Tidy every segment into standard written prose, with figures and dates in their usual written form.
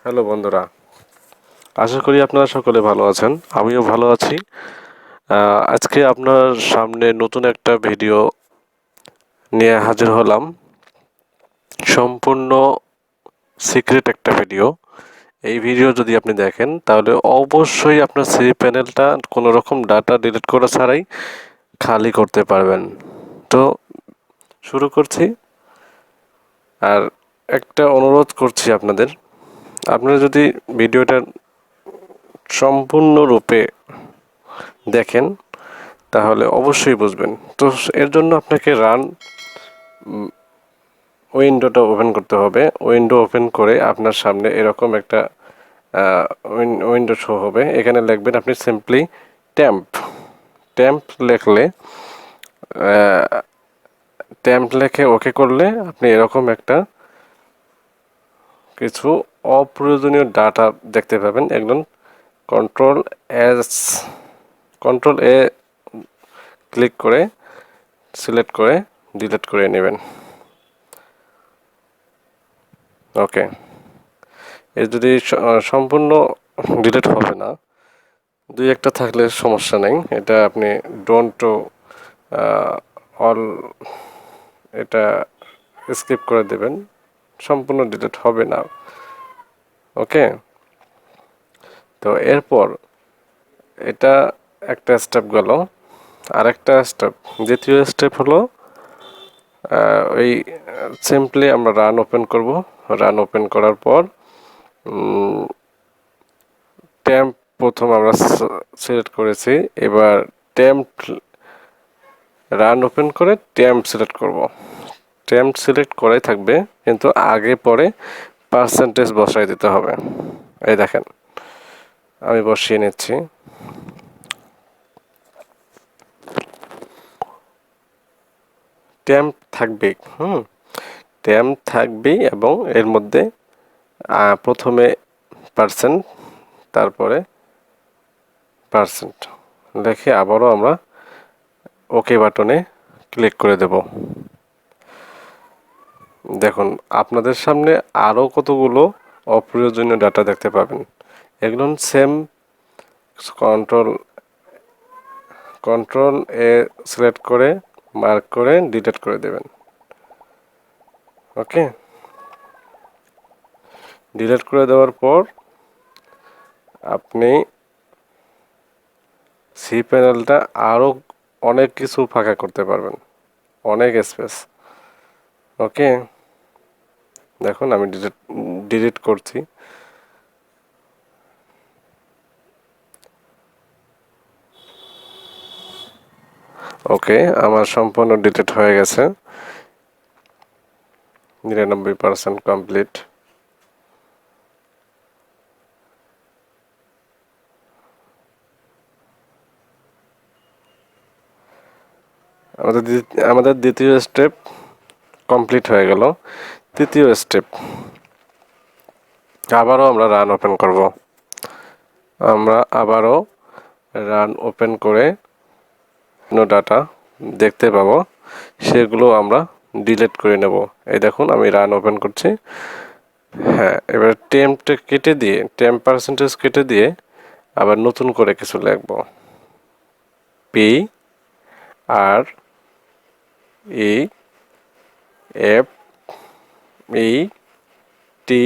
Hello বন্ধুরা, আশা করি আপনারা সকলে ভালো আছেন। আমিও ভালো আছি। আজকে আপনার সামনে নতুন একটা ভিডিও নিয়ে হাজির হলাম। সম্পূর্ণ সিক্রেট একটা ভিডিও। এই ভিডিও যদি আপনি দেখেন তাহলে অবশ্যই আপনার সেই প্যানেলটা কোনো রকম ডাটা ডিলিট করা ছাড়াই খালি করতে পারবেন। তো শুরু করছি। আর একটা অনুরোধ করছি আপনারা যদি ভিডিওটা সম্পূর্ণরূপে দেখেন তাহলে অবশ্যই বুঝবেন। তো এর জন্য আপনাকে উইন্ডোটা ওপেন করতে হবে। উইন্ডো ওপেন করে আপনার সামনে এরকম একটা উইন্ডো শো হবে। এখানে লিখবেন আপনি সিম্পলি ট্যাম্প। ট্যাম্প লিখলে ট্যাম্প লিখে ওকে করলে আপনি এরকম একটা কিছু অপ্রয়োজনীয় ডাটা দেখতে পাবেন। একদম কন্ট্রোল এস কন্ট্রোল এ ক্লিক করে সিলেক্ট করে ডিলিট করে নেবেন। ওকে, এর যদি সম্পূর্ণ ডিলিট হবে না, দুই একটা থাকলে সমস্যা নেই। এটা আপনি ডোন্ট অল এটা স্কিপ করে দেবেন, সম্পূর্ণ ডিলিট হবে না। ওকে, তো এরপর এটা একটা স্টেপ গেল। আরেকটা স্টেপ, দ্বিতীয় স্টেপ হলো ওই সিম্পলি আমরা রান ওপেন করব। রান ওপেন করার পর ট্যাম্প প্রথম আমরা সিলেক্ট করেছি। এবার ট্যাম্প রান ওপেন করে ট্যাম্প সিলেক্ট করব। ট্যাম্প সিলেক্ট করাই থাকবে, কিন্তু আগে পরে পার্সেন্টেজ বসাই দিতে হবে। এই দেখেন, আমি বসিয়ে নিচ্ছি। ট্যাম্প থাকবে, ট্যাম্প থাকবেই, এবং এর মধ্যে প্রথমে পার্সেন্ট, তারপরে পার্সেন্ট লিখে আবারও আমরা ওকে বাটনে ক্লিক করে দেব। দেখুন, আপনাদের সামনে আরও কতগুলো অপ্রয়োজনীয় ডাটা দেখতে পাবেন। এগুলো same control control A select করে মার্ক করে ডিলিট করে দেবেন। ওকে, ডিলিট করে দেওয়ার পর আপনি সি প্যানেলটা আরও অনেক কিছু ফাঁকা করতে পারবেন, অনেক স্পেস। ওকে, দেখুন আমি ডিলিট করছি। ওকে, আমার সম্পূর্ণ ডিলিট হয়ে গেছে, 99% কমপ্লিট। আমাদের দ্বিতীয় স্টেপ কমপ্লিট হয়ে গেল। তৃতীয় স্টেপ, আবারও আমরা রান ওপেন করব। আমরা আবারও রান ওপেন করে ডাটা দেখতে পাবো, সেগুলো আমরা ডিলিট করে নেব। এই দেখুন, আমি রান ওপেন করছি। হ্যাঁ, এবার টেম্পটা কেটে দিয়ে, টেম্প পার্সেন্টেজ কেটে দিয়ে আবার নতুন করে কিছু লিখব। P R E F E T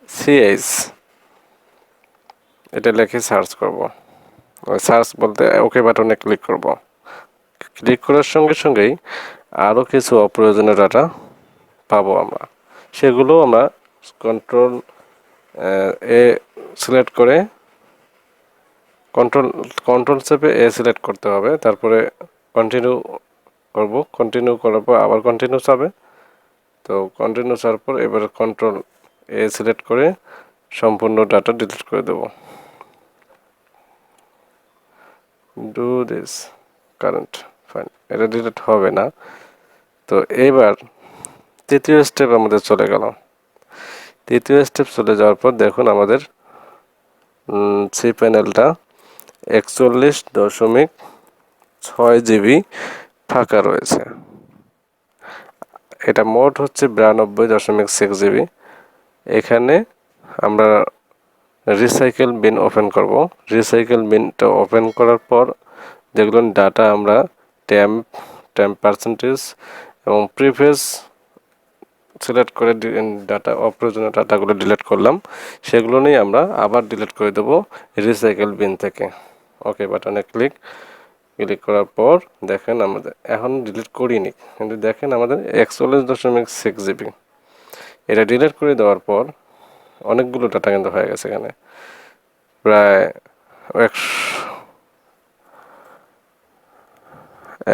CH, এটা লিখে সার্চ করব। সার্চ বলতে ওকে বাটনে ক্লিক করব। ক্লিক করার সঙ্গে সঙ্গেই আরও কিছু অপ্রয়োজনীয় ডাটা পাবো আমরা। সেগুলো আমরা কন্ট্রোল এ সিলেক্ট করে কন্ট্রোল চেপে এ সিলেক্ট করতে হবে। তারপরে কন্টিনিউ করব। কন্টিনিউ করার পর আবার কন্টিনিউ চাবে। তো কন্টিনিউ চাওয়ার পর এবার কন্ট্রোল এ সিলেক্ট করে সম্পূর্ণ ডাটা ডিলিট করে দেব। ডু দিস কারেন্ট, ফাইন, এটা ডিলিট হবে না। তো এইবার তৃতীয় স্টেপ আমাদের চলে গেল। তৃতীয় স্টেপ চলে যাওয়ার পর দেখুন আমাদের সি প্যানেলটা 41.6 জিবি ফাঁকা রয়েছে। এটা মোট হচ্ছে 92.6 জিবি। এখানে আমরা রিসাইকেল বিন ওপেন করব। রিসাইকেল বিনটা ওপেন করার পর যেগুলো ডাটা আমরা টেম্প পার্সেন্টেজ এবং প্রিভিয়াস সিলেক্ট করে ডাটা অপ্রয়োজনীয় ডাটাগুলো ডিলিট করলাম, সেগুলো নিয়ে আমরা আবার ডিলিট করে দেবো রিসাইকেল বিন থেকে। ওকে বাটনে ক্লিক করার পর দেখেন আমাদের এখন ডিলিট করিনি, কিন্তু দেখেন আমাদের 41.6 জিবি। এটা ডিলিট করে দেওয়ার পর অনেকগুলো ডাটা কিন্তু হয়ে গেছে এখানে, প্রায়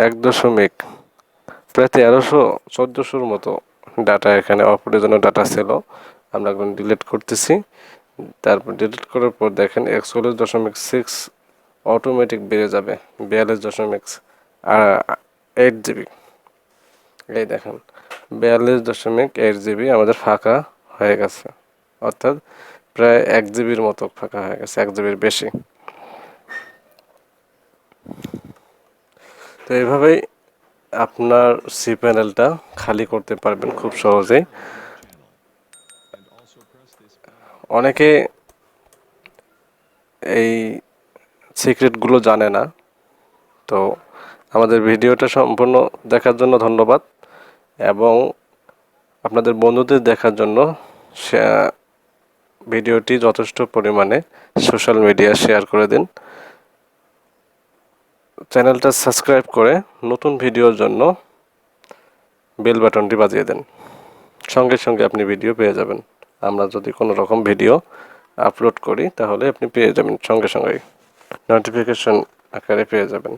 1300-1400 মতো ডাটা এখানে অপ্রয়োজনীয় ডাটা ছিল, আমরা এখন ডিলিট করতেছি। তারপর ডিলিট করার পর দেখেন 41.6 অটোমেটিক বেড়ে যাবে 42.8 জিবি। এই দেখেন 42.8 জিবি আমাদের ফাঁকা হয়ে গেছে, অর্থাৎ প্রায় 1 জিবির মতো ফাঁকা হয়ে গেছে, 1 জিবির বেশি। তো এইভাবেই আপনার সি প্যানেলটা খালি করতে পারবেন খুব সহজেই। অনেকে এই সিক্রেটগুলো জানে না, তো আমাদের ভিডিওটা সম্পূর্ণ দেখার জন্য ধন্যবাদ, এবং আপনাদের বন্ধুদের দেখার জন্য ভিডিওটি যথেষ্ট পরিমাণে সোশ্যাল মিডিয়া শেয়ার করে দিন। চ্যানেলটা সাবস্ক্রাইব করে নতুন ভিডিওর জন্য বেল বাটনটি বাজিয়ে দেন, সঙ্গে সঙ্গে আপনি ভিডিও পেয়ে যাবেন। আমরা যদি কোনো রকম ভিডিও আপলোড করি তাহলে আপনি পেয়ে যাবেন, সঙ্গে সঙ্গেই নোটিফিকেশন আকারে পেয়ে যাবেন।